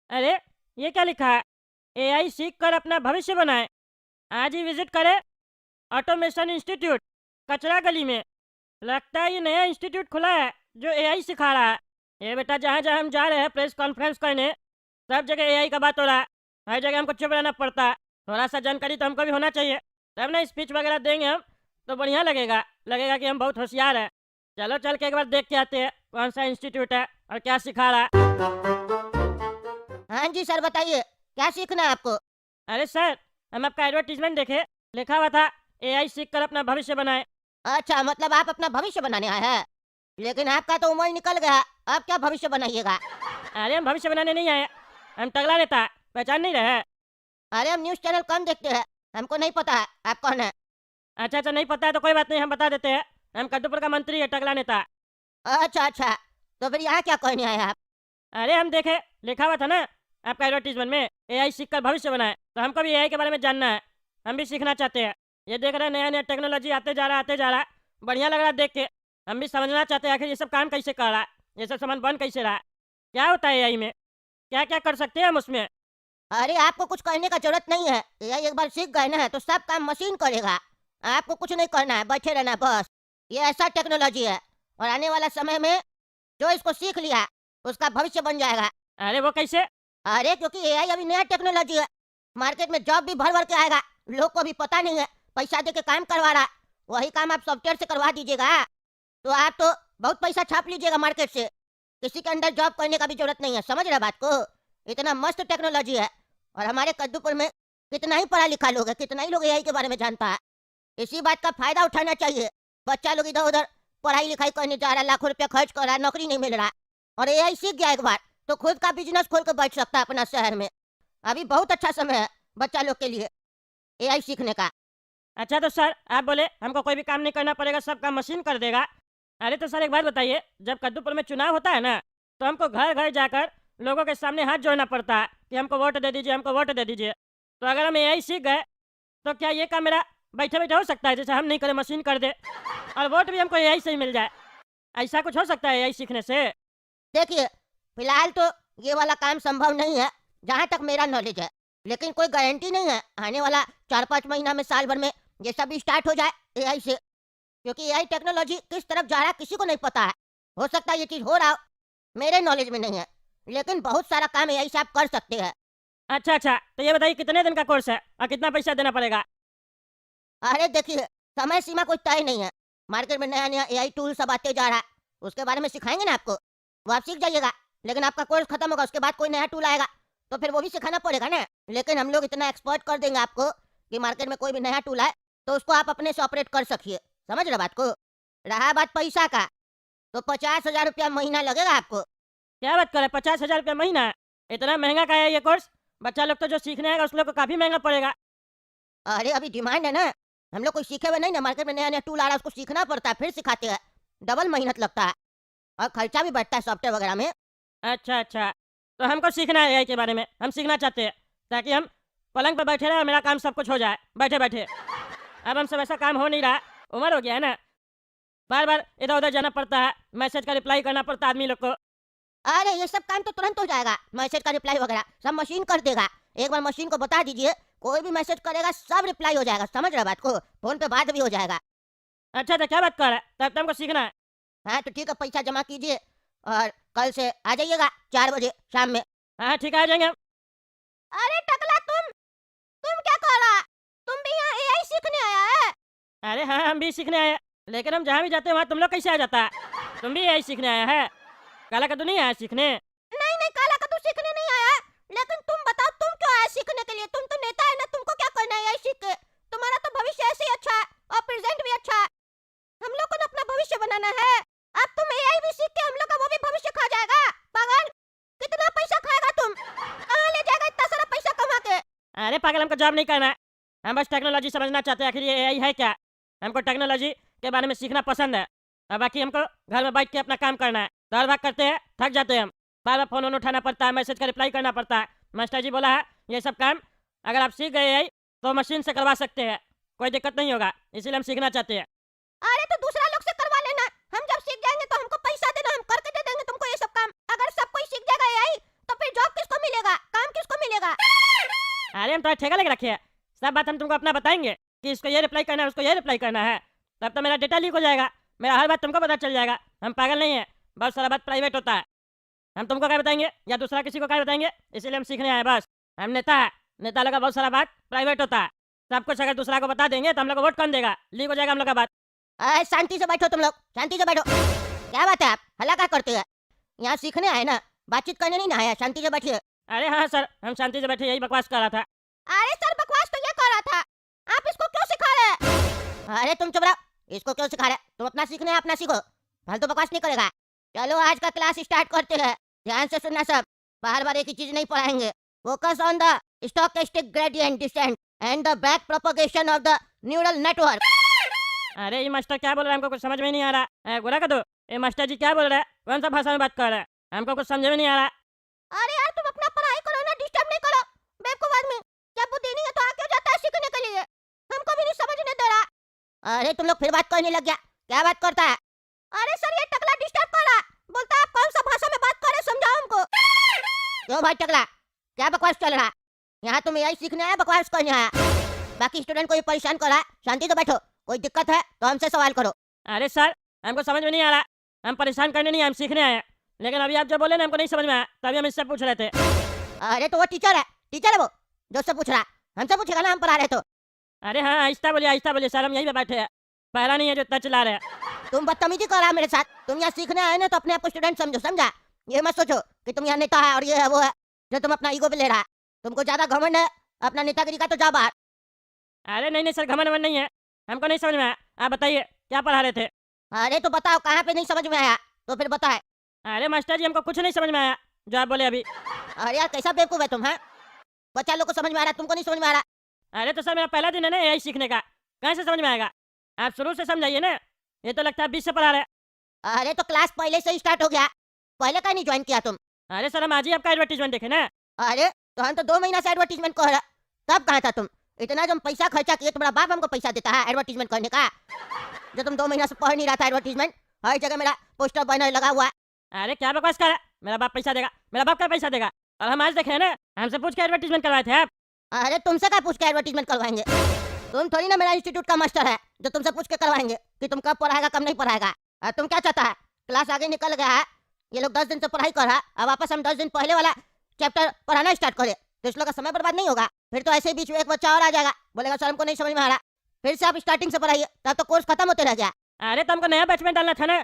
अरे ये क्या लिखा है? एआई सीख कर अपना भविष्य बनाए। आज ही विजिट करें ऑटोमेशन इंस्टीट्यूट, कचरा गली में। लगता है ये नया इंस्टीट्यूट खुला है जो एआई सिखा रहा है। ये बेटा, जहाँ जहाँ हम जा रहे हैं प्रेस कॉन्फ्रेंस करने, सब जगह एआई का बात हो रहा है। हर जगह हमको चुप रहना पड़ता है। थोड़ा सा जानकारी तो हमको भी होना चाहिए, तब ना स्पीच वगैरह देंगे हम तो बढ़िया लगेगा। लगेगा कि हम बहुत होशियार हैं। चलो चल के एक बार देख के आते हैं कौन सा इंस्टीट्यूट है और क्या सिखा रहा है। हाँ जी सर, बताइए क्या सीखना है आपको? अरे सर, हम आपका एडवर्टीजमेंट देखे, लिखा हुआ था एआई सीख कर अपना भविष्य बनाए। अच्छा, मतलब आप अपना भविष्य बनाने आए हैं। लेकिन आपका तो उम्र निकल गया, अब क्या भविष्य बनाइएगा? अरे हम भविष्य बनाने नहीं आए, हम तगला नेता, पहचान नहीं रहे? अरे हम न्यूज़ चैनल कम देखते हैं, हमको नहीं पता है आप कौन है। अच्छा अच्छा, नहीं पता है तो कोई बात नहीं, हम बता देते हैं। हम कद्दूपुर का मंत्री है, टकला नेता। अच्छा अच्छा, तो फिर यहाँ क्या कहने आए आप? अरे हम देखे, लिखा हुआ था ना आपका एडवर्टीजमेंट में, एआई सीख कर भविष्य बनाए, तो हमको भी एआई के बारे में जानना है। हम भी सीखना चाहते हैं। ये देख रहे हैं नया नया टेक्नोलॉजी आते जा रहा है, आते जा रहा है। बढ़िया लग रहा है देख के। हम भी समझना चाहते हैं आखिर ये सब काम कैसे कर रहा है, ये सब सामान बन कैसे रहा है, क्या होता है एआई में, क्या क्या कर सकते हैं हम उसमें। अरे आपको कुछ कहने का जरूरत नहीं है, एआई एक बार सीख गए ना तो सब काम मशीन करेगा। आपको कुछ नहीं करना है, बैठे रहना है बस। ये ऐसा टेक्नोलॉजी है और आने वाला समय में जो इसको सीख लिया उसका भविष्य बन जाएगा। अरे वो कैसे? अरे क्योंकि एआई अभी नया टेक्नोलॉजी है, मार्केट में जॉब भी भर भर के आएगा। लोग को भी पता नहीं है, पैसा दे के काम करवा रहा है। वही काम आप सॉफ्टवेयर से करवा दीजिएगा तो आप तो बहुत पैसा छाप लीजिएगा मार्केट से। किसी के अंदर जॉब करने का भी जरूरत नहीं है, समझ रहे बात को? इतना मस्त टेक्नोलॉजी है और हमारे कद्दूपुर में कितना ही पढ़ा लिखा लोग है, कितना ही लोग एआई के बारे में जानता है। इसी बात का फायदा उठाना चाहिए। बच्चा लोग इधर उधर पढ़ाई लिखाई करने जा रहा है, लाखों रुपया खर्च कर रहा है, नौकरी नहीं मिल रहा, और एआई सीख गया एक बार तो खुद का बिजनेस खोल कर बैठ सकता है अपना शहर में। अभी बहुत अच्छा समय है बच्चा लोग के लिए एआई सीखने का। अच्छा तो सर आप बोले हमको कोई भी काम नहीं करना पड़ेगा, सब काम मशीन कर देगा। अरे तो सर एक बात बताइए, जब कद्दूपुर में चुनाव होता है ना, तो हमको घर घर जाकर लोगों के सामने हाथ जोड़ना पड़ता है कि हमको वोट दे दीजिए, हमको वोट दे दीजिए। तो अगर हम एआई सीख गए तो क्या ये काम मेरा बैठे बैठे हो सकता है, जैसे हम नहीं करें मशीन कर दे, और वोट भी हमको एआई से ही मिल जाए? ऐसा कुछ हो सकता है एआई सीखने से? देखिए, फिलहाल तो ये वाला काम संभव नहीं है जहाँ तक मेरा नॉलेज है। लेकिन कोई गारंटी नहीं है आने वाला 4-5 महीना में, साल भर में ये सब स्टार्ट हो जाए एआई से। क्योंकि एआई टेक्नोलॉजी किस तरफ जा रहा है किसी को नहीं पता है। हो सकता है ये चीज़ हो रहा हो, मेरे नॉलेज में नहीं है। लेकिन बहुत सारा काम एआई से आप कर सकते हैं। अच्छा अच्छा, तो ये बताइए कितने दिन का कोर्स है और कितना पैसा देना पड़ेगा? अरे देखिए, समय सीमा कोई तय नहीं है। मार्केट में नया-नया एआई टूल सब आते जा रहा है, उसके बारे में सिखाएँगे ना आपको, वो आप सीख जाइएगा। लेकिन आपका कोर्स खत्म होगा, उसके बाद कोई नया टूल आएगा, तो फिर वो भी सिखाना पड़ेगा ना। लेकिन हम लोग इतना एक्सपर्ट कर देंगे आपको कि मार्केट में कोई भी नया टूल आए, तो उसको आप अपने से ऑपरेट कर सकिए। समझ रहे बात को? रहा बात पैसा का, तो 50,000 रुपया महीना लगेगा आपको। क्या बात कर रहे हैं, 50,000 रुपया महीना? इतना महंगा का है ये कोर्स? बच्चा लोग तो जो सीखने आएगा उस लोग को काफ़ी महंगा पड़ेगा। अरे अभी डिमांड है ना, हम लोग कोई सीखे हुए नहीं ना, मार्केट में नया-नया टूल आ रहा है, उसको सीखना पड़ता है, फिर सिखाते हैं। डबल मेहनत लगता है और खर्चा भी बढ़ता है सॉफ्टवेयर वगैरह में। अच्छा अच्छा, तो हमको सीखना है एआई के बारे में, हम सीखना चाहते हैं ताकि हम पलंग पर बैठे रहे और मेरा काम सब कुछ हो जाए बैठे बैठे। अब हमसे वैसा काम हो नहीं रहा, उम्र हो गया है ना, बार बार इधर उधर जाना पड़ता है, मैसेज का रिप्लाई करना पड़ता है आदमी लोग को। अरे ये सब काम तो तुरंत हो जाएगा, मैसेज का रिप्लाई वगैरह सब मशीन कर देगा। एक बार मशीन को बता दीजिए, कोई भी मैसेज करेगा सब रिप्लाई हो जाएगा। समझ रहे बात को? फोन पे बात भी हो जाएगा। अच्छा अच्छा, क्या बात कर रहा है, तब तो हमको सीखना है। हाँ तो ठीक है, पैसा जमा कीजिए और कल से आ जाइएगा 4 बजे शाम में। हाँ ठीक है, आ जाएंगे हम। अरे टकला, तुम क्या कर रहा? तुम भी यहाँ एआई सीखने आया है? अरे हाँ, हम भी सीखने आए हैं, लेकिन हम जहाँ भी जाते हैं वहाँ तुम लोग कैसे आ जाता है? तुम भी एआई सीखने आया है? काला कद्दू नहीं आया सीखने? नहीं नहीं, काला कद्दू सीखने नहीं आया है। लेकिन तुम बताओ, तुम क्यों आए सीखने के लिए? तुम तो नेता है ना, तुमको क्या करना है एआई सीख के? तुम्हारा तो भविष्य ऐसे ही अच्छा है और प्रेजेंट भी अच्छा है। हम लोग को ना अपना भविष्य बनाना है। अब तुम एआई भी सीख के हम लोग का वो भी भविष्य खा जाएगा। पागल, कितना पैसा खाएगा तुम? कहाँ ले जाएगा इतना सारा पैसा कमा के? अरे पागल, हमको जॉब नहीं करना है, हम बस टेक्नोलॉजी समझना चाहते हैं आखिर ये एआई है क्या। हमको टेक्नोलॉजी के बारे में सीखना पसंद है, और बाकी हमको घर में बैठ के अपना काम करना है। दौड़ भाग करते हैं, थक जाते हैं हम, बार बार फ़ोन उठाना पड़ता है, मैसेज का रिप्लाई करना पड़ता है। मास्टर जी बोला है ये सब काम अगर आप सीख गए एआई तो मशीन से करवा सकते हैं, कोई दिक्कत नहीं होगा, इसीलिए हम सीखना चाहते हैं। अरे तो दूसरा लोग से करवा लेना। हम जब सीख जाएंगे तो हमको पैसा देना, हम करके दे देंगे तुमको ये सब काम। अगर सब कोई सीख जाएगा एआई तो फिर जॉब किसको मिलेगा? अरे हम तो ठेका लेके रखे हैं, सब बात हम तुमको अपना बताएंगे कि इसको ये रिप्लाई करना है, उसको ये रिप्लाई करना है, तब तो मेरा डेटा लीक हो जाएगा, मेरा हर बात तुमको पता चल जाएगा। हम पागल नहीं है, बहुत सारा बात प्राइवेट होता है। हम तुमको क्या बताएंगे या दूसरा किसी को क्या बताएंगे, इसीलिए हम सीखने आए बस। हम नेता है, नेता लोग का बहुत सारा बात प्राइवेट होता है, सब कुछ अगर दूसरा को बता देंगे तो हम लोग को वोट कौन देगा, लीक हो जाएगा हम लोग का बात। अरे शांति से बैठो तुम लोग, शांति से बैठो। क्या बात है, आप हल्ला क्या करते हैं? यहाँ सीखने आए ना, बातचीत करने नहीं ना आया। शांति से बैठिए। अरे हाँ सर, हम शांति से बैठे यही बकवास कर रहा था। अरे सर, बकवास तो ये कर रहा था, आप इसको क्यों सिखा रहे हैं? अरे तुम चुप रहो, इसको क्यों सिखा रहे? तुम अपना सीखने अपना सीखो, फालतू बकवास नहीं करेगा। चलो आज का क्लास स्टार्ट करते हैं, ध्यान से सुनना सब, बार बार एक ही चीज नहीं पढ़ाएंगे। Focus on the stochastic gradient descent and the back propagation of the neural network. अरे ये मास्टर क्या बोल रहा है, हमको कुछ समझ में नहीं आ रहा है। गोरा का दो, ये मास्टर जी क्या बोल रहा है, कौन सा भाषा में बात कर रहा है, हमको कुछ समझ में नहीं आ रहा। अरे यार तुम अपना पढ़ाई करो ना, डिस्टर्ब नहीं करो। बेवकूफ आदमी, जब बुद्धि नहीं है तो आ क्यों जाता है सीखने के लिए? हमको भी नहीं समझने दे रहा। अरे तुम लोग फिर बात करने लग गया, क्या बात करता है? अरे सर ये टकला डिस्टर्ब कर रहा, बोलता है आप कौन सा भाषा में बात कर रहे, समझाओ हमको। क्यों भाई टकला, क्या बकवास चल रहा? यहाँ तुम यही सीखने आया, बकवास करने आया? बाकी स्टूडेंट को ये परेशान कर रहा है, शांति से बैठो। कोई दिक्कत है तो हमसे सवाल करो। अरे सर, हमको समझ में नहीं आ रहा, हम परेशान करने नहीं, हम सीखने आए हैं। लेकिन अभी आप जो बोले ना हमको नहीं समझ में आया, तभी हम इससे पूछ रहे थे। अरे तो वो टीचर है, टीचर है वो जो से पूछ रहा, हमसे पूछेगा ना, हम पढ़ा रहे तो। अरे हाँ, आहिस्ता बोलिए सर, हम यहीं पे बैठे हैं, पहला नहीं है जो इतना चिल्ला रहे हैं। तुम बदतमीजी कर रहा है मेरे साथ। तुम यहाँ सीखने आए ना तो अपने आप को स्टूडेंट समझो, समझा? ये मत सोचो कि तुम यहाँ नेता है और ये है वो है, जो तुम अपना ईगो पे ले रहा है। तुमको ज्यादा घमंड है अपना नेतागिरी का, तो जा बाहर। अरे नहीं सर, घमंड वमंड नहीं है, हमको नहीं समझ में आया। आप बताइए क्या पढ़ा रहे थे? अरे तो बताओ कहाँ पे नहीं समझ में आया, तो फिर बताए। अरे मास्टर जी, हमको कुछ नहीं समझ में आया जो आप बोले अभी। अरे यार कैसा बेवकूफ है तुम, है? बच्चा लोग को समझ में आ रहा, तुमको नहीं समझ में आ रहा। अरे तो सर मेरा पहला दिन है ना यही सीखने का, कहाँ से समझ में आएगा? आप शुरू से समझाइए ना, ये तो लगता है 20 से पढ़ा रहे हैं। अरे तो क्लास पहले से ही स्टार्ट हो गया, पहले का नहीं ज्वाइन किया तुम? अरे सर हम आज ही आपका एडवर्टीजमेंट देखे ना। अरे तो हम तो 2 महीना से एडवर्टीजमेंट कर रहे, तब कहाँ था तुम? इतना जो हम पैसा खर्चा किए, तुम्हारा बाप हमको पैसा देता है एडवर्टीजमेंट करने का? जो तुम 2 महीना से पढ़ नहीं रहा था एडवर्टीजमेंट, हर जगह मेरा पोस्टर बैनर लगा हुआ है। अरे क्या बकवास कर रहा है, मेरा बाप पैसा देगा, मेरा बाप क्या पैसा देगा? और हम आज देखे हैं ना, हमसे पूछ के एडवर्टीजमेंट करवाए थे आप। अरे तुमसे क्या पूछ के एडवर्टीजमेंट करवाएंगे? तुम थोड़ी ना मेरा इंस्टीट्यूट का मास्टर है जो तुमसे पूछ के करवाएंगे कि तुम कब पढ़ाएगा कब नहीं पढ़ाएगा। और तुम क्या चाहता है, क्लास आगे निकल गया है, ये लोग 10 दिन से पढ़ाई कर रहा है, अब वापस हम 10 दिन पहले वाला चैप्टर पढ़ाना स्टार्ट करें तो इस लोग का समय बर्बाद नहीं होगा? फिर तो ऐसे ही बीच में एक बच्चा और आ जाएगा, बोलेगा सर हमको नहीं समझ में आ रहा, फिर से आप स्टार्टिंग से पढ़ाइए, तब तो कोर्स खत्म होते रह गया। अरे तो हमको नया बैच में डालना था ना,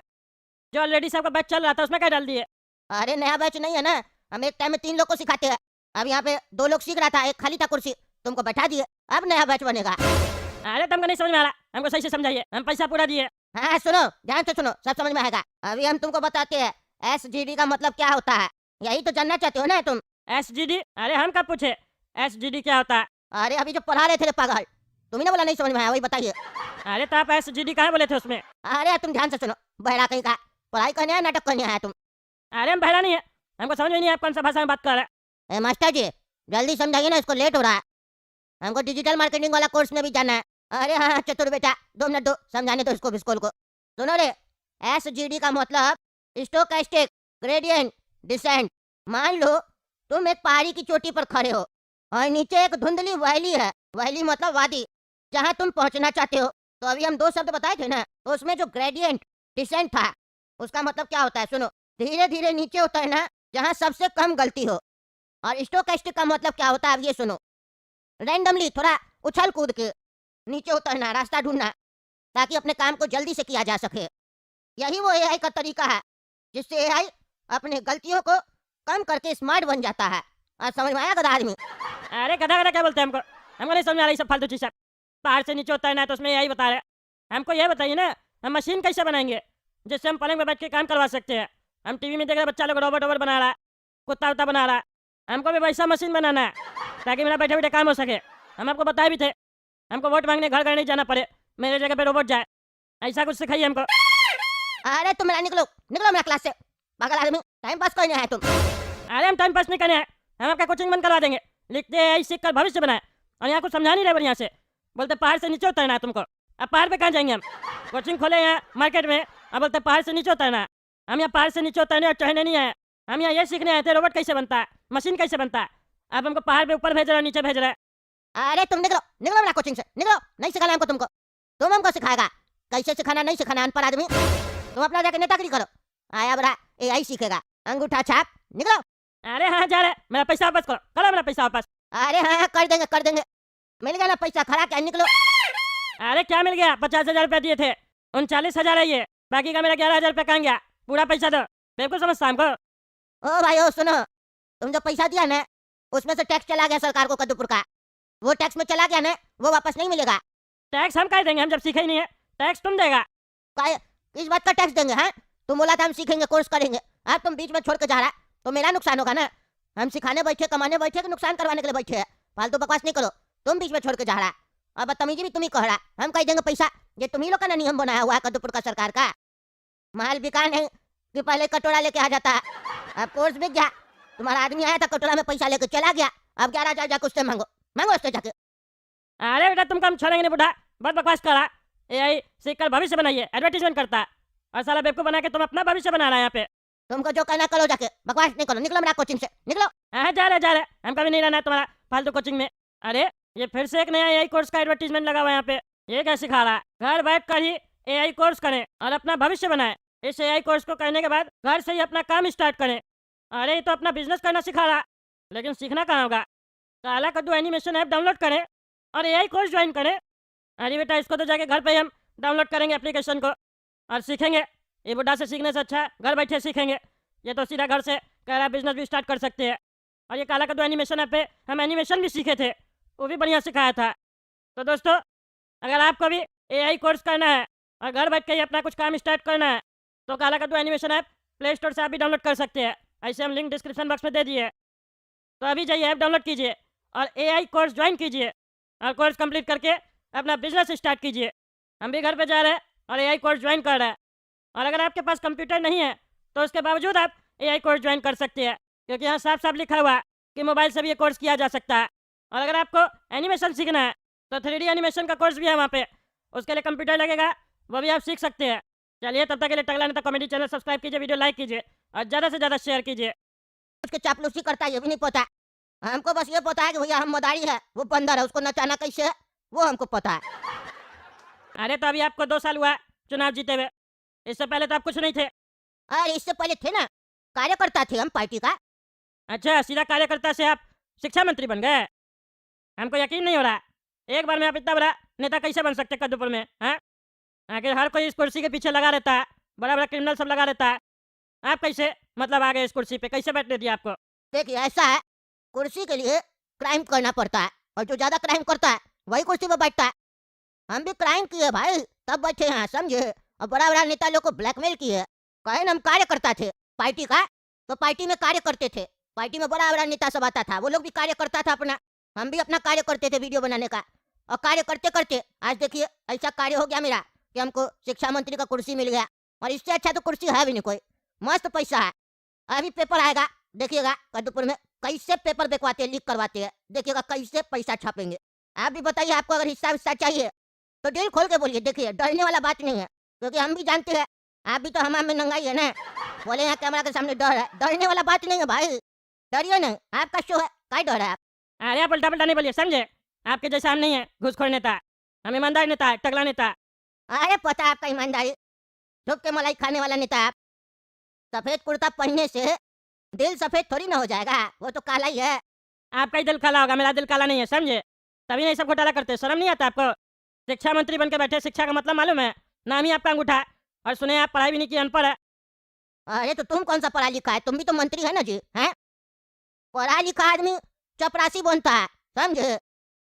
जो ऑलरेडी सबका बैच चल रहा था उसमें क्या डाल दिए? अरे नया बैच नहीं है ना, हम एक टाइम में 3 लोग को सिखाते हैं। अब यहाँ पे 2 लोग सीख रहा था, एक खाली था कुर्सी, तुमको बैठा दिए, अब नया बैच बनेगा। अरे तो हमको नहीं समझ में आ रहा, हमको सही से समझाइए, हम पैसा पूरा दिए। हाँ सुनो, ध्यान से सुनो, सब समझ में आएगा। अभी हम तुमको बताते हैं SGD का मतलब क्या होता है, यही तो जानना चाहते हो ना तुम? SGD? अरे हम कब पूछे SGD क्या होता है? अरे अभी जो पढ़ा रहे थे रे पागल, तुम ही ना बोला नहीं समझ में आया, वही बताइए। अरे तो आप SGD कहाँ बोले थे उसमें? अरे यार तुम ध्यान से सुनो, बहरा कहीं का, पढ़ाई करने आया नाटक करने आया तुम? अरे हम बहरा नहीं है, हमको समझ में नहीं है आप कौन सा भाषा में बात कर रहे हैं। मास्टर जी जल्दी समझाइए ना, इसको लेट हो रहा है, हमको डिजिटल मार्केटिंग वाला कोर्स में भी जाना है। अरे हाँ चतुर बेटा, 2 मिनट दो, समझाने दो इसको बिस्कुल को। सुनो रे, SGD का मतलब स्टोकेस्टिक ग्रेडियंट डिसेंट। मान लो तुम एक पहाड़ी की चोटी पर खड़े हो और नीचे एक धुंधली वैली है, वैली मतलब वादी, जहाँ तुम पहुंचना चाहते हो। तो अभी हम 2 शब्द बताए थे ना, तो उसमें जो ग्रेडियंट डिसेंट था उसका मतलब क्या होता है सुनो, धीरे धीरे नीचे उतरना जहाँ सबसे कम गलती हो। और स्टोकेस्टिक का मतलब क्या होता है, अब ये सुनो, रैंडमली थोड़ा उछल कूद के नीचे उतरना, रास्ता ढूंढना, ताकि अपने काम को जल्दी से किया जा सके। यही वो AI का तरीका है जिससे AI अपने गलतियों को कम करके स्मार्ट बन जाता है। और समझ में आया गधा आदमी? अरे गधा गधा क्या बोलते हैं, हमको नहीं समझ में आ रही सब फालतू चीज़। पहाड़ से नीचे उतरना है तो उसमें यही बता रहे हैं, हमको ये बताइए ना हम मशीन कैसे बनाएंगे जिससे हम पलंग में बैठ के काम करवा सकते हैं। हम टीवी में देख रहे बच्चा लोग रोबोट वोबोट बना रहा है, कुत्ता उत्ता बना रहा है, हमको भी वैसा मशीन बनाना है ताकि मेरा बैठे बैठे काम हो सके। हम आपको बताए भी थे, हमको वोट मांगने घर घर नहीं जाना पड़े, मेरे जगह पे रोबोट जाए, ऐसा कुछ सिखाइए हमको। अरे तुम मेरा निकलो, निकलो मेरा क्लास से, पागल आदमी, टाइम पास करने आए तुम। अरे हम टाइम पास नहीं करने हैं, हम आपका कोचिंग बंद करवा देंगे, लिखते हैं सीख कर भविष्य बनाए, और यहाँ कुछ समझा नहीं रहे बढ़िया से, बोलते पहाड़ से नीचे उतरना है तुमको। अब पहाड़ पे कहाँ जाएंगे हम? कोचिंग खोले हैं मार्केट में, अब बोलते पहाड़ से नीचे उतरना है। हम यहाँ पहाड़ से नीचे उतरने और चढ़ने नहीं आए, हम यहाँ ये सीखने आए थे रोबोट कैसे बनता है, मशीन कैसे बनता है। अब हमको पहाड़ पे ऊपर भेज रहे हो, नीचे भेज रहे हैं, अरे तुम निकलो निकलो मेरा कोचिंग से, निकलो। नहीं सिखाना हमको तुमको। तुम हमको सिखाएगा कैसे सिखाना, नहीं सिखाना अनपढ़ आदमी। तुम अपना जाके नेतागिरी करो। आया बड़ा एआई सीखेगा, अंगूठा छाप, निकलो। अरे हाँ जा रहे, मेरा पैसा वापस करो, करो मेरा पैसा वापस। अरे हाँ कर देंगे कर देंगे। मिल गया ना पैसा, खड़ा क्या, निकलो। अरे क्या मिल गया, 50,000 रुपया दिए थे, 39,000 है ये, बाकी का मेरा 11,000 रुपया कहाँ गया? पूरा पैसा दो, बिल्कुल समझता हमको। ओ भाई ओ सुनो, तुम जो पैसा दिया ना उसमें से टैक्स चला गया सरकार को कद्दूपुर का। वो टैक्स में चला गया ना, वो वापस नहीं मिलेगा। टैक्स हम कह देंगे, हम जब सीखे ही नहीं है, टैक्स तुम देगा। किस बात का टैक्स देंगे? हैं, तुम बोला था हम सीखेंगे, कोर्स करेंगे। अब तुम बीच में छोड़ के जा रहा, तो मेरा नुकसान होगा ना। हम सिखाने बैठे, कमाने बैठे कि नुकसान करवाने के लिए बैठे हैं? फालतू बकवास नहीं करो। तुम बीच में छोड़ के जा रहा, और बदतमीजी भी तुम ही कह रहा। हम कह देंगे पैसा, ये तुम ही लोग का ना नियम बनाया हुआ है कद्दूपुर का सरकार का। माल बिका नहीं कि पहले कटोरा लेके आ जाता है। अब कोर्स बिक गया, तुम्हारा आदमी आया था कटोरा में पैसा लेके चला गया, अब 11,000 जाके उससे मांगो, मांगो उससे जाके। अरे बेटा तुमको हम छोड़ेंगे नहीं बुढ़ा, बहुत बकवास कर रहा। एआई सीख कर भविष्य बनाइए, एडवर्टीजमेंट करता है, और साला बेवकूफ बना के तुम अपना भविष्य बना रहा है यहाँ पे। तुमको जो कहना करो जाके, बकवास नहीं करो, निकलो मेरा कोचिंग से, निकलो। हाँ जा रहे, हम कभी नहीं रहना है तुम्हारा फालतू कोचिंग में। अरे ये फिर से एक नया एआई कोर्स का एडवर्टीजमेंट लगा हुआ है यहाँ पे। ये क्या सिखा रहा है? घर बैठ कर ही एआई कोर्स करें और अपना भविष्य बनाएं। इस एआई कोर्स को करने के बाद घर से ही अपना काम स्टार्ट करें। अरे ये तो अपना बिजनेस करना सिखा रहा, लेकिन सीखना कहाँ होगा? काला कद्दू एनिमेशन ऐप डाउनलोड करें और एआई कोर्स ज्वाइन करें। अरे बेटा इसको तो जाके घर पे ही हम डाउनलोड करेंगे एप्लीकेशन को और सीखेंगे। ये बुढ़ा से सीखने से अच्छा है घर बैठे सीखेंगे। ये तो सीधा घर से कह रहा बिजनेस भी स्टार्ट कर सकते हैं। और ये काला कद्दू एनिमेशन ऐप पे हम एनिमेशन भी सीखे थे, वो भी बढ़िया सिखाया था। तो दोस्तों अगर आपको भी एआई कोर्स करना है और घर बैठ के ही अपना कुछ काम स्टार्ट करना है तो काला कद्दू एनिमेशन ऐप प्ले स्टोर से आप भी डाउनलोड कर सकते हैं। ऐसे हम लिंक डिस्क्रिप्शन बॉक्स में दे दिए, तो अभी जाइए ऐप डाउनलोड कीजिए और एआई कोर्स ज्वाइन कीजिए और कोर्स कंप्लीट करके अपना बिजनेस स्टार्ट कीजिए। हम भी घर पे जा रहे हैं और एआई कोर्स ज्वाइन कर रहे हैं। और अगर आपके पास कंप्यूटर नहीं है तो उसके बावजूद आप एआई कोर्स ज्वाइन कर सकते हैं, क्योंकि यहाँ साफ साफ लिखा हुआ है कि मोबाइल से भी ये कोर्स किया जा सकता है। और अगर आपको एनिमेशन सीखना है तो 3D एनिमेशन का कोर्स भी है वहाँ पे, उसके लिए कंप्यूटर लगेगा, वो भी आप सीख सकते हैं। चलिए तब तक के लिए टकला नेता कॉमेडी चैनल सब्सक्राइब कीजिए, वीडियो लाइक कीजिए और ज़्यादा से ज़्यादा शेयर कीजिए। उसके चापलूसी करता है ये भी नहीं पता। हमको बस ये पता है कि भैया हम मदारी है, वो बंदर है, उसको नचाना कैसे है वो हमको पता है। अरे तो अभी आपको 2 साल हुआ है चुनाव जीते हुए, इससे पहले तो आप कुछ नहीं थे। अरे इससे पहले थे ना, कार्यकर्ता थे हम पार्टी का। अच्छा सीधा कार्यकर्ता से आप शिक्षा मंत्री बन गए? हमको यकीन नहीं हो रहा, एक बार में आप इतना बड़ा नेता कैसे बन सकते कद्दूपुर में? हाँ आखिर हर कोई इस कुर्सी के पीछे लगा रहता है, बड़ा बड़ा क्रिमिनल सब लगा रहता है, आप कैसे मतलब आ गए इस कुर्सी पे? कैसे बैठने दिया आपको? देखिए ऐसा है, कुर्सी के लिए क्राइम करना पड़ता है, और जो ज्यादा क्राइम करता है वही कुर्सी पे बैठता है। हम भी क्राइम किए भाई, तब बैठे हैं, समझे। और बड़ा बड़ा नेता लोग को ब्लैकमेल किए, कहे ना हम कार्यकर्ता थे पार्टी का, तो पार्टी में कार्य करते थे। पार्टी में बड़ा बड़ा नेता सब आता था, वो लोग भी कार्य करता था अपना, हम भी अपना कार्य करते थे वीडियो बनाने का। और कार्य करते करते आज देखिए ऐसा कार्य हो गया मेरा कि हमको शिक्षा मंत्री का कुर्सी मिल गया। और इससे अच्छा तो कुर्सी है भी नहीं कोई, मस्त पैसा है। अभी पेपर आएगा, देखिएगा कद्दूपुर में कैसे पेपर बिकवाते हैं, लीक करवाते हैं, देखिएगा कैसे पैसा छापेंगे। आप भी बताइए, आपको अगर हिस्सा विस्सा चाहिए तो दिल खोल के बोलिए, देखिए डरने वाला बात नहीं है, क्योंकि हम भी जानते हैं आप भी तो हमारे में नंगाई है ना। बोले यहाँ कैमरा के सामने डर है, डरने वाला बात नहीं है भाई, डरिए नहीं, आपका शो है, क्या डर है आप? अरे आप उल्टा पल्टा नहीं बोलिए, समझे? आपके जैसा हम नहीं है घूसखोर नेता, हम ईमानदार नेता है, टकला नेता। अरे पता है आपका ईमानदारी, झुक के मलाई खाने वाला नेता है आप। सफेद कुर्ता पहनने से दिल सफेद थोड़ी ना हो जाएगा, वो तो काला ही है। आपका ही दिल काला होगा, मेरा दिल काला नहीं है, समझे? तभी नहीं सब घोटाला करते, शर्म नहीं आता आपको? शिक्षा मंत्री बन के बैठे, शिक्षा का मतलब मालूम है? नाम ही आपका अंगूठा है, और सुने आप पढ़ाई भी नहीं की, अनपढ़ है। अरे तो तुम कौन सा पढ़ा लिखा है, तुम भी तो मंत्री है ना जी, हैं? पढ़ा लिखा आदमी चपरासी बनता है, समझे,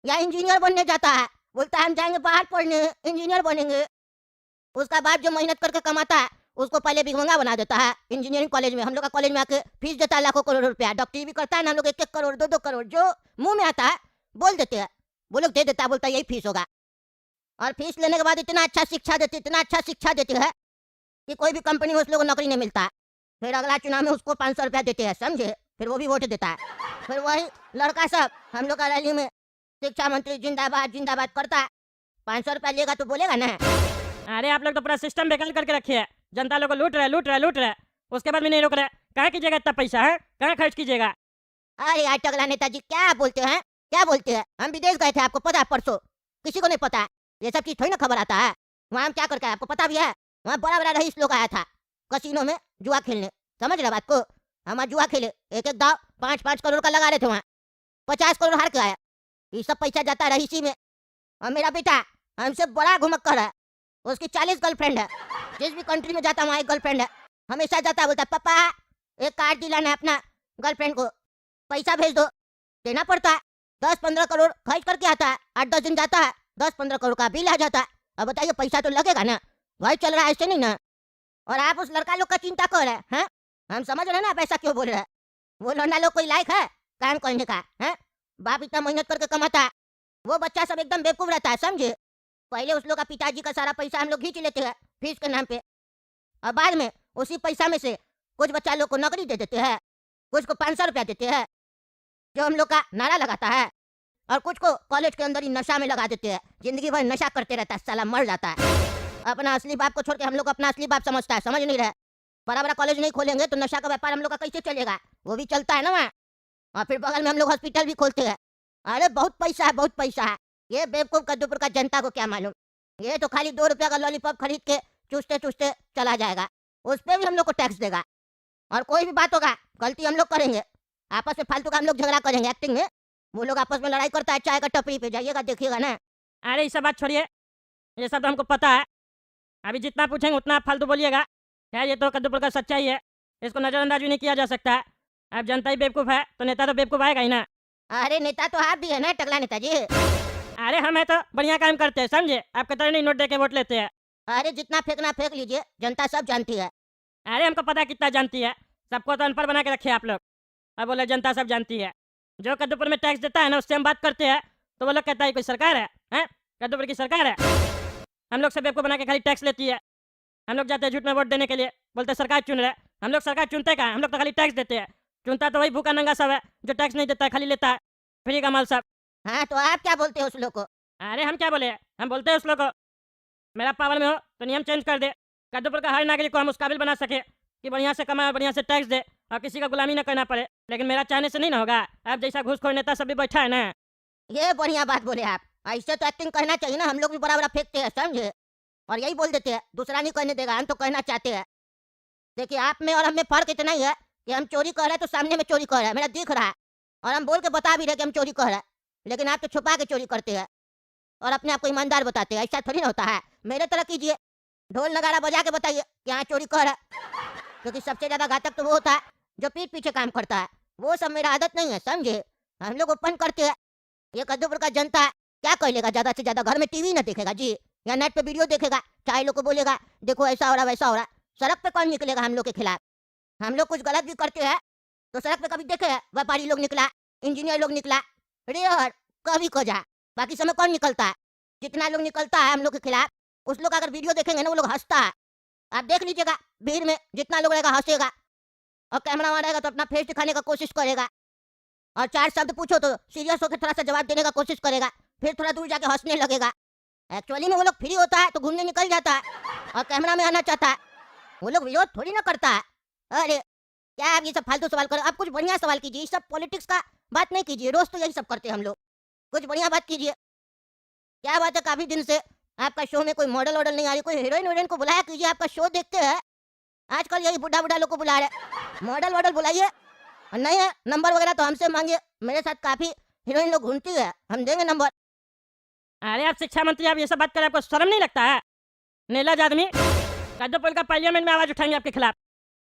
या इंजीनियर बनने जाता है, बोलता है हम जाएंगे बाहर पढ़ने, इंजीनियर बनेंगे। उसका बाप जो मेहनत करके कमाता है उसको पहले भिखमंगा बना देता है इंजीनियरिंग कॉलेज में। हम लोग का कॉलेज में आके फीस देता है लाखों करोड़ रुपया, डॉक्टरी भी करता है ना हम लोग, 1-1 करोड़ 2-2 करोड़ जो मुंह में आता है बोल देते हैं, वो लोग दे देता है, बोलता है यही फीस होगा। और फीस लेने के बाद इतना अच्छा शिक्षा देती, इतना अच्छा शिक्षा देती है कि कोई भी कंपनी में उस लोग को नौकरी नहीं मिलता। फिर अगला चुनाव में उसको 500 रुपया देते हैं, समझे, फिर वो भी वोट देता है। फिर वही लड़का सब हम लोग का रैली में शिक्षा मंत्री जिंदाबाद जिंदाबाद करता है, 500 रुपया लेगा तो बोलेगा ना। अरे आप लोग तो पूरा सिस्टम बेकार करके रखे है, जनता लोग को लूट रहे, उसके बाद भी नहीं रोक रहे। कहाँ कीजिएगा इतना पैसा है, कहाँ खर्च कीजिएगा? अरे यार टगला नेताजी क्या बोलते हैं, क्या बोलते हैं? हम विदेश गए थे, आपको पता है परसों? किसी को नहीं पता है। ये सब चीज थोड़ी ना खबर आता है। वहाँ हम क्या करके आए आपको पता भी है? वहाँ बड़ा-बड़ा रईस लोग आया था कसिनो में जुआ खेलने। समझ रहे बात को? हम वहाँ जुआ खेले, एक-एक दाव 5-5 करोड़ का लगा रहे थे वहाँ। 50 करोड़ हार के आए। ये सब पैसा जाता है रईसी में। और मेरा बेटा हमसे बड़ा घुमक्कर है। उसकी 40 गर्लफ्रेंड है। जिस भी कंट्री में जाता है वहाँ एक गर्लफ्रेंड है। हमेशा जाता है, बोलता है पापा एक कार्ड दिलाना है अपना गर्लफ्रेंड को, पैसा भेज दो। देना पड़ता है। 10-15 करोड़ खर्च करके आता है। 8-10 दिन जाता है, 10-15 करोड़ का बिल आ जाता है। अब बताइए पैसा तो लगेगा ना, घर चल रहा है ऐसे नहीं ना। और आप उस लड़का लोग का चिंता कर रहे हैं, हैं? हम समझ रहे हैं ना आप ऐसा क्यों बोल रहे हैं। वो लौंडा लोग कोई लायक है काम करने का, हैं? बाप इतना मेहनत करके कमाता है, वो बच्चा सब एकदम बेवकूफ रहता है, समझे? पहले उस लोग का पिताजी का सारा पैसा हम लोग खींच लेते हैं फीस के नाम पे, और बाद में उसी पैसा में से कुछ बच्चा लोग को नौकरी दे देते हैं, कुछ को 500 रुपया देते हैं जो हम लोग का नारा लगाता है, और कुछ को कॉलेज के अंदर ही नशा में लगा देते हैं। जिंदगी भर नशा करते रहता है, साला मर जाता है। अपना असली बाप को छोड़ के हम लोग अपना असली बाप समझता है, समझ नहीं रहे। बड़ा-बड़ा कॉलेज नहीं खोलेंगे तो नशा का व्यापार हम लोग का कैसे चलेगा? वो भी चलता है ना वहाँ। और फिर बगल में हम लोग हॉस्पिटल भी खोलते हैं। अरे बहुत पैसा है, बहुत पैसा है। ये बेवकूफ कद्दूपुर का जनता को क्या मालूम। ये तो खाली 2 रुपया का लॉलीपॉप खरीद के चूसते-चूसते चला जाएगा। उस पे भी हम लोग को टैक्स देगा। और कोई भी बात होगा, गलती हम लोग करेंगे, आपस में फालतू का हम लोग झगड़ा करेंगे एक्टिंग में। वो लोग आपस में लड़ाई करता है चाय का टपरी पे, जाइएगा देखिएगा ना। अरे ये सब बात छोड़िए, ये सब तो हमको पता है। अभी जितना पूछेंगे उतना आप फालतू बोलिएगा। खैर ये तो कद्दूपुर का सच्चाई है, इसको नज़रअंदाज भी नहीं किया जा सकता है। अब जनता ही बेवकूफ़ है तो नेता तो बेवकूफ़ आएगा ही ना। अरे नेता तो आप भी है ना, टकला नेताजी। अरे हम हैं तो बढ़िया काम करते हैं, समझे? आपके तरह नहीं नोट दे के वोट लेते हैं। अरे जितना फेंकना फेंक लीजिए, जनता सब जानती है। अरे हमको पता है कितना जानती है, सबको तो अनपढ़ बना के रखे आप लोग। अब बोले जनता सब जानती है। जो कद्दूपुर में टैक्स देता है ना उससे हम बात करते हैं तो वो लोग कहता है कोई सरकार है, हैं? कद्दूपुर की सरकार है। हम लोग से बेवकूफ़ बना के खाली टैक्स लेती है। हम लोग जाते हैं झूठ में वोट देने के लिए, बोलते हैं सरकार चुन रहे। हम लोग सरकार चुनते कहाँ, हम लोग तो खाली टैक्स देते हैं। चुनता तो वही भूखा नंगा सब है जो टैक्स नहीं देता है, खाली लेता है फ्री का माल सब। हाँ तो आप क्या बोलते हो उस लोग को? अरे हम क्या बोले, हम बोलते हैं उस लोग को मेरा पावर में हो तो नियम चेंज कर दे, कद्दूपुर का हर नागरिक को हम उस काबिल बना सके कि बढ़िया से कमाए और बढ़िया से टैक्स दे और किसी का गुलामी ना करना पड़े। लेकिन मेरा चाहने से नहीं ना होगा। आप जैसा घूसखोर नेता सब भी बैठा है ना। ये बढ़िया बात बोले आप। ऐसे तो एक्टिंग करना चाहिए ना, हम लोग भी बड़ा-बड़ा फेंकते हैं, समझे? और यही बोल देते हैं, दूसरा नहीं कहने देगा, हम तो कहना चाहते हैं। देखिए आप में और हम में फर्क इतना ही है कि हम चोरी कर रहे हैं तो सामने में चोरी कर रहे हैं, मेरा दिख रहा है। और हम बोल के बता भी रहे कि हम चोरी कर रहे हैं, लेकिन आप तो छुपा के चोरी करते हैं और अपने आप को ईमानदार बताते हैं। ऐसा थोड़ी ना होता है। मेरे तरह कीजिए, ढोल नगाड़ा बजा के बताइए कि हाँ चोरी कर रहा है। क्योंकि सबसे ज्यादा घातक तो वो होता है जो पीठ पीछे काम करता है। वो सब मेरा आदत नहीं है, समझे? हम लोग ओपन करते हैं। ये कद्दूपुर का जनता क्या कर लेगा? ज्यादा से ज्यादा घर में टीवी ना देखेगा जी, या नेट पे वीडियो देखेगा, चाहे लोग को बोलेगा देखो ऐसा हो रहा वैसा हो रहा। सड़क पे कौन निकलेगा हम लोग के खिलाफ? हम लोग कुछ गलत भी करते हैं तो सड़क पे कभी देखे है व्यापारी लोग निकला, इंजीनियर लोग निकला? रेयर कभी को जा। बाकी समय कौन निकलता है? जितना लोग निकलता है हम लोग के खिलाफ, उस लोग अगर वीडियो देखेंगे ना वो लोग हंसता है। आप देख लीजिएगा, भीड़ में जितना लोग रहेगा हंसेगा, और कैमरा वहाँ रहेगा तो अपना फेस दिखाने का कोशिश करेगा, और 4 शब्द पूछो तो सीरियस होकर थोड़ा सा जवाब देने का कोशिश करेगा, फिर थोड़ा दूर जाके हंसने लगेगा। एक्चुअली में वो लोग फ्री होता है तो घूमने निकल जाता है और कैमरा में आना चाहता है। वो लोग विरोध थोड़ी ना करता है। अरे क्या आप ये सब फालतू सवाल करो? आप कुछ बढ़िया सवाल कीजिए, ये सब पॉलिटिक्स का बात नहीं कीजिए। रोज तो यही सब करते हैं हम लोग। कुछ बढ़िया बात कीजिए। क्या बात है, काफी दिन से आपका शो में कोई मॉडल वॉडल नहीं आ रही, कोई हीरोइन वीरोइन को बुलाया कीजिए। आपका शो देखते हैं, आजकल यही बुढ़ा बुढ़ा लोग को बुला रहे। मॉडल वॉडल बुलाइए, और नहीं है नंबर वगैरह तो हमसे मांगिए। मेरे साथ काफी हीरोइन लोग घूमती है, हम देंगे नंबर। अरे आप शिक्षा मंत्री, आप ये सब बात कर, आपको शर्म नहीं लगता है? नीलाज आदमी, कद्दूपुर का पार्लियामेंट में आवाज उठाएंगे आपके खिलाफ।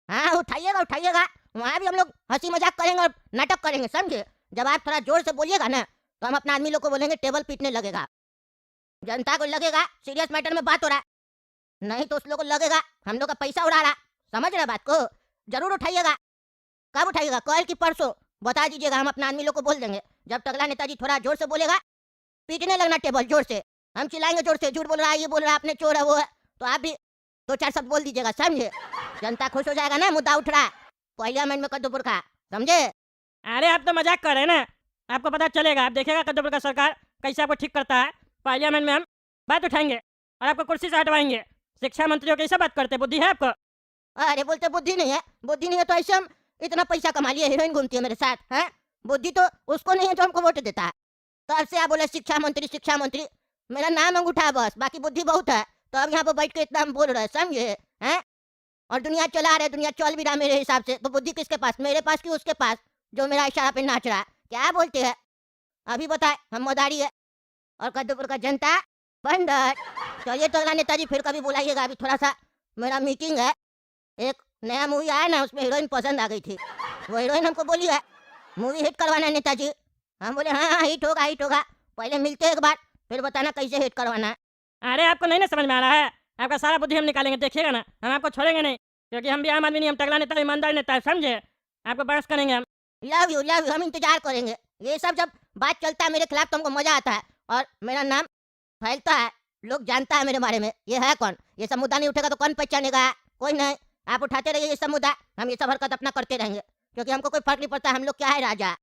हाँ उठाइएगा उठाइएगा, वहाँ भी हम लोग हंसी मजाक करेंगे और नाटक करेंगे, समझे? जब आप थोड़ा जोर से बोलिएगा ना तो हम अपना आदमी लोग को बोलेंगे टेबल पीटने लगेगा। जनता को लगेगा सीरियस मैटर में बात हो रहा है, नहीं तो उस लोग को लगेगा हम लोग का पैसा उड़ा रहा। समझ रहे बात को? जरूर उठाइएगा। कब उठाइएगा? कल की परसों बता दीजिएगा, हम अपना आदमी लोग को बोल देंगे। जब टकला नेताजी थोड़ा जोर से बोलेगा, पीटने लगना टेबल जोर से। हम चिल्लाएंगे जोर से, झूठ बोल रहा है, ये बोल रहा है, आपने चोर है वो है, तो आप भी 2-4 शब्द बोल दीजिएगा, समझे? जनता खुश हो जाएगा ना, मुद्दा उठ रहा है पार्लियामेंट में कद्दूपुर का, समझे? अरे आप तो मजाक कर रहे हैं ना, आपको पता चलेगा, आप देखिएगा कद्दूपुर का सरकार कैसे आपको ठीक करता है। पार्लियामेंट में हम बात उठाएंगे और आपको कुर्सी से हटवाएंगे। शिक्षा मंत्री हो कैसे बात करते, बुद्धि है आपको? अरे बोलते बुद्धि नहीं है, बुद्धि नहीं है तो ऐसे हम इतना पैसा कमा लिए, हीरोइन घूमती है मेरे साथ, हैं? बुद्धि तो उसको नहीं है जो हमको वोट देता है। तब से आप बोले शिक्षा मंत्री शिक्षा मंत्री। मेरा नाम अंगूठा है बस, बाकी बुद्धि बहुत है। तो अब यहाँ पर बैठ के इतना हम बोल रहे हैं, समझे हैं? और दुनिया चला रहे, दुनिया चल भी रहा मेरे हिसाब से, तो बुद्धि किसके पास, मेरे पास कि उसके पास जो मेरा इशारा पे नाच रहा है? क्या बोलते हैं? अभी बताए, हम मदारी है और कद्दूपुर का जनता बंदर। चलिए तो अगला नेताजी फिर कभी बुलाइएगा, अभी थोड़ा सा मेरा मीटिंग है। एक नया मूवी आया ना, उसमें हीरोइन पसंद आ गई थी, वो हीरोइन हमको बोली है मूवी हिट करवाना है नेताजी। हम बोले हाँ हाँ हिट होगा हिट होगा, पहले मिलते हैं एक बार, फिर बताना कैसे हिट करवाना है। अरे आपको नहीं ना समझ में आ रहा है? आपका सारा बुद्धि हम निकालेंगे, देखिएगा ना, हम आपको छोड़ेंगे नहीं, क्योंकि हम भी आम आदमी नहीं, हम तगड़ा नेता ईमानदार नेता है, समझे? आपको बहस करेंगे हम। लव यू, हम इंतजार करेंगे। ये सब जब बात चलता है मेरे खिलाफ तो हमको मजा आता है, और मेरा नाम फैलता है, लोग जानता है मेरे बारे में, ये है कौन। ये सब मुद्दा नहीं उठेगा तो कौन पहचानेगा? कोई नहीं। आप उठाते रहिए ये सब मुद्दा, हम ये सब हरकत अपना करते रहेंगे, क्योंकि हमको कोई फर्क नहीं पड़ता, हम लोग क्या है राजा।